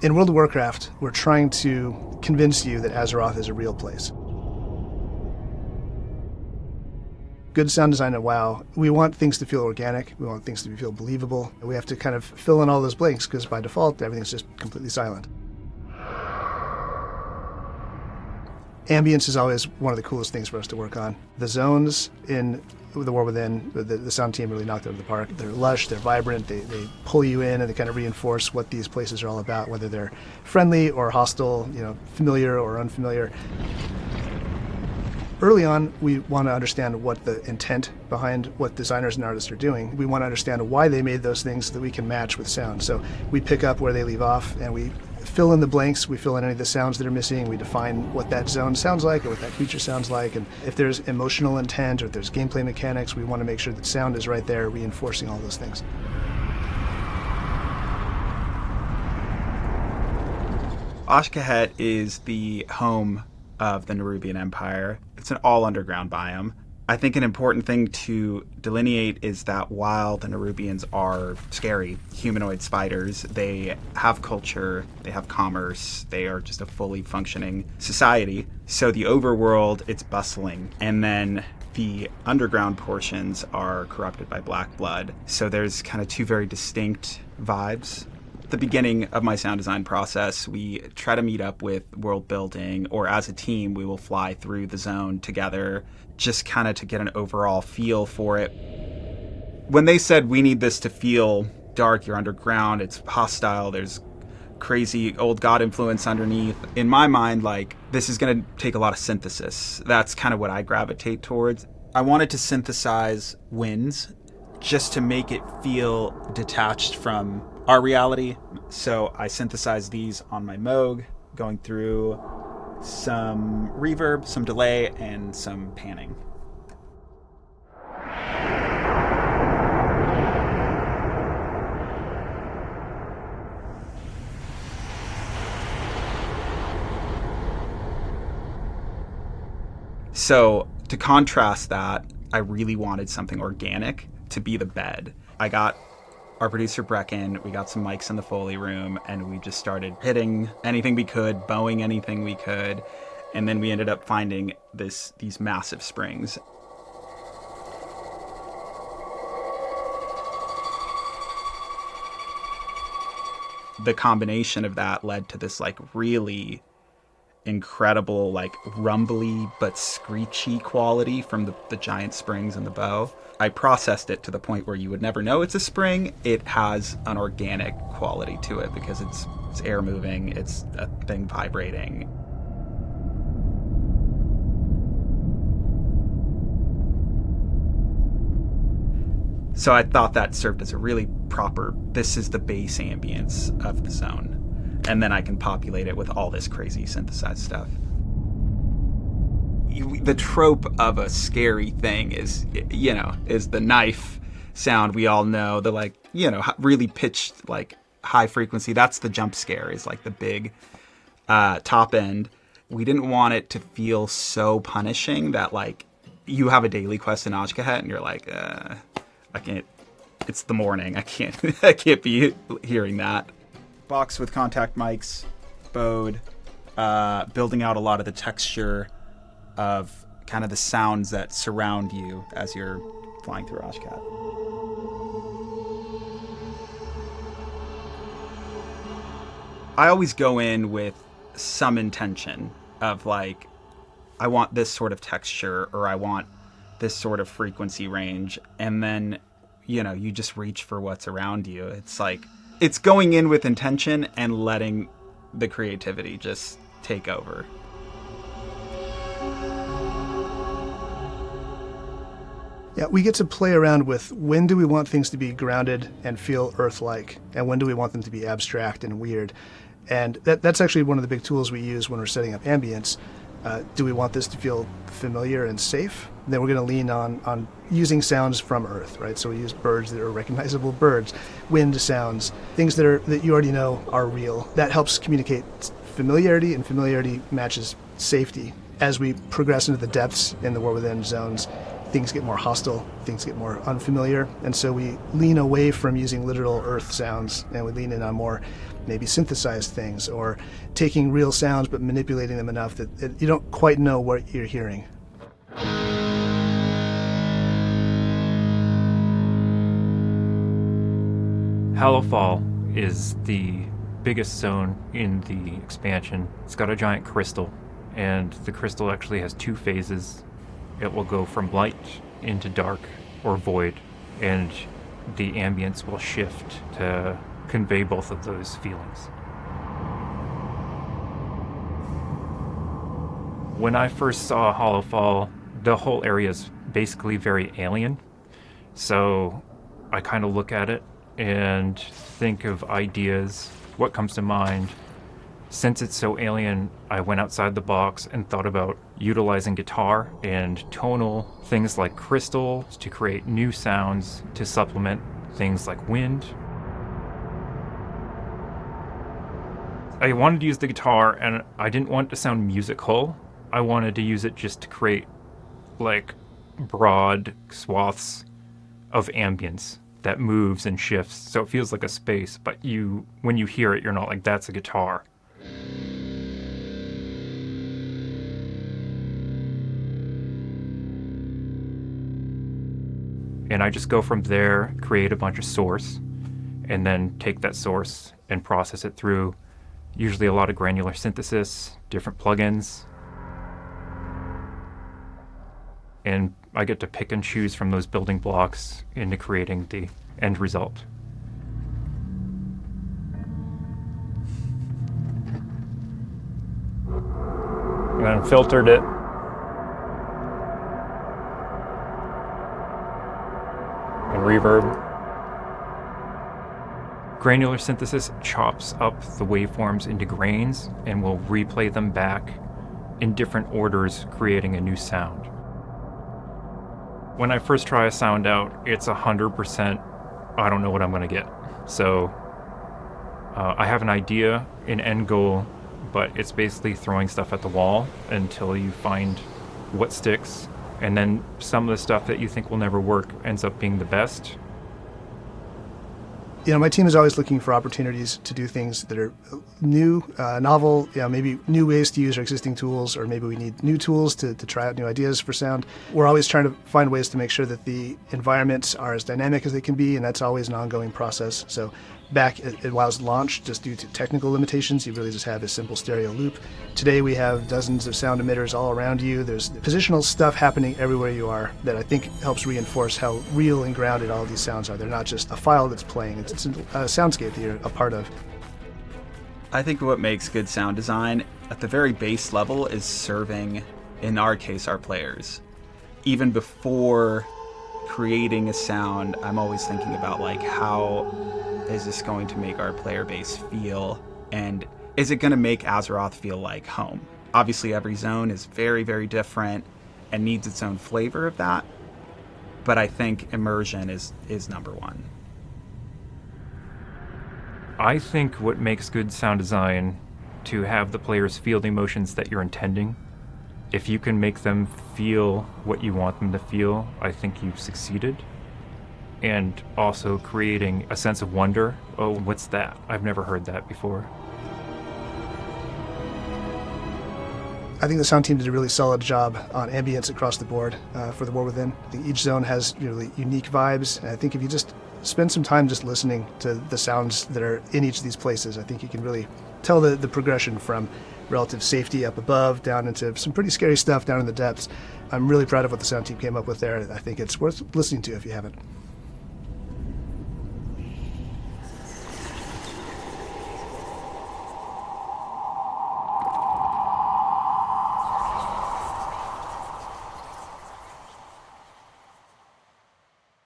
In World of Warcraft, we're trying to convince you that Azeroth is a real place. Good sound design at WoW, we want things to feel organic, we want things to feel believable. We have to kind of fill in all those blanks because by default, everything's just completely silent. Ambience is always one of the coolest things for us to work on. The zones in The World Within, the sound team really knocked it out of the park. They're lush, they're vibrant, they pull you in and they kind of reinforce what these places are all about, whether they're friendly or hostile, familiar or unfamiliar. Early on, we want to understand what the intent behind what designers and artists are doing. We want to understand why they made those things so that we can match with sound. So we pick up where they leave off and we fill in the blanks, we fill in any of the sounds that are missing, we define what that zone sounds like or what that creature sounds like, and if there's emotional intent or if there's gameplay mechanics, we want to make sure that sound is right there reinforcing all those things. Azj-Kahet is the home of the Nerubian Empire. It's an all-underground biome. I think an important thing to delineate is that while the Nerubians are scary humanoid spiders, they have culture, they have commerce, they are just a fully functioning society. So the overworld, it's bustling. And then the underground portions are corrupted by black blood. So there's kind of two very distinct vibes. At the beginning of my sound design process, we try to meet up with world building, or as a team, we will fly through the zone together, just kind of to get an overall feel for it. When they said we need this to feel dark, you're underground, it's hostile, there's crazy old god influence underneath, in my mind, this is going to take a lot of synthesis. That's kind of what I gravitate towards. I wanted to synthesize winds just to make it feel detached from our reality. So I synthesized these on my Moog, going through some reverb, some delay, and some panning. So to contrast that, I really wanted something organic to be the bed. I got our producer Brecken, we got some mics in the Foley room, and we just started hitting anything we could, bowing anything we could, and then we ended up finding these massive springs. The combination of that led to this really incredible rumbly but screechy quality from the giant springs in the bow. I processed it to the point where you would never know it's a spring. It has an organic quality to it because it's air moving, it's a thing vibrating. So I thought that served as a really proper, this is the base ambience of the zone. And then I can populate it with all this crazy synthesized stuff. The trope of a scary thing is the knife sound we all know, the really pitched, high frequency. That's the jump scare, is the big top end. We didn't want it to feel so punishing that you have a daily quest in Azj-Kahet and you're I can't, it's the morning. I can't be hearing that. Box with contact mics, bowed, building out a lot of the texture of kind of the sounds that surround you as you're flying through Azj-Kahet. I always go in with some intention of I want this sort of texture, or I want this sort of frequency range, and then you just reach for what's around you. It's going in with intention and letting the creativity just take over. Yeah, we get to play around with when do we want things to be grounded and feel Earth-like, and when do we want them to be abstract and weird. And that's actually one of the big tools we use when we're setting up ambience. Do we want this to feel familiar and safe? Then we're going to lean on using sounds from Earth, right? So we use birds that are recognizable birds, wind sounds, things that you already know are real. That helps communicate familiarity, and familiarity matches safety. As we progress into the depths in the World Within zones, things get more hostile, things get more unfamiliar. And so we lean away from using literal earth sounds, and we lean in on more maybe synthesized things, or taking real sounds but manipulating them enough that you don't quite know what you're hearing. Hallowfall is the biggest zone in the expansion. It's got a giant crystal, and the crystal actually has two phases. It will go from light into dark or void, and the ambience will shift to convey both of those feelings. When I first saw Hallowfall, the whole area is basically very alien. So I kind of look at it and think of ideas, what comes to mind. Since it's so alien, I went outside the box and thought about utilizing guitar and tonal things like crystals to create new sounds to supplement things like wind. I wanted to use the guitar, and I didn't want it to sound musical. I wanted to use it just to create like broad swaths of ambience that moves and shifts, so it feels like a space, but when you hear it, you're not like, that's a guitar. And I just go from there, create a bunch of source, and then take that source and process it through usually a lot of granular synthesis, different plugins. And I get to pick and choose from those building blocks into creating the end result. And then filtered it. And reverb. Granular synthesis chops up the waveforms into grains and will replay them back in different orders, creating a new sound. When I first try a sound out, it's 100%, I don't know what I'm going to get. So I have an idea, an end goal, but it's basically throwing stuff at the wall until you find what sticks. And then some of the stuff that you think will never work ends up being the best. You know, my team is always looking for opportunities to do things that are new, novel, maybe new ways to use our existing tools, or maybe we need new tools to try out new ideas for sound. We're always trying to find ways to make sure that the environments are as dynamic as they can be, and that's always an ongoing process. So back at WoW's launch, just due to technical limitations, you really just have a simple stereo loop. Today we have dozens of sound emitters all around you. There's positional stuff happening everywhere you are that I think helps reinforce how real and grounded all of these sounds are. They're not just a file that's playing, it's a soundscape that you're a part of. I think what makes good sound design at the very base level is serving, in our case, our players. Even before creating a sound, I'm always thinking about like, how is this going to make our player base feel, and is it going to make Azeroth feel like home? Obviously every zone is very, very different and needs its own flavor of that, but I think immersion is number one. I think what makes good sound design to have the players feel the emotions that you're intending. If you can make them feel what you want them to feel, I think you've succeeded. And also creating a sense of wonder. Oh, what's that? I've never heard that before. I think the sound team did a really solid job on ambience across the board for the War Within. I think each zone has really unique vibes, and I think if you just spend some time just listening to the sounds that are in each of these places, I think you can really tell the progression from relative safety up above down into some pretty scary stuff down in the depths. I'm really proud of what the sound team came up with there. I think it's worth listening to if you haven't.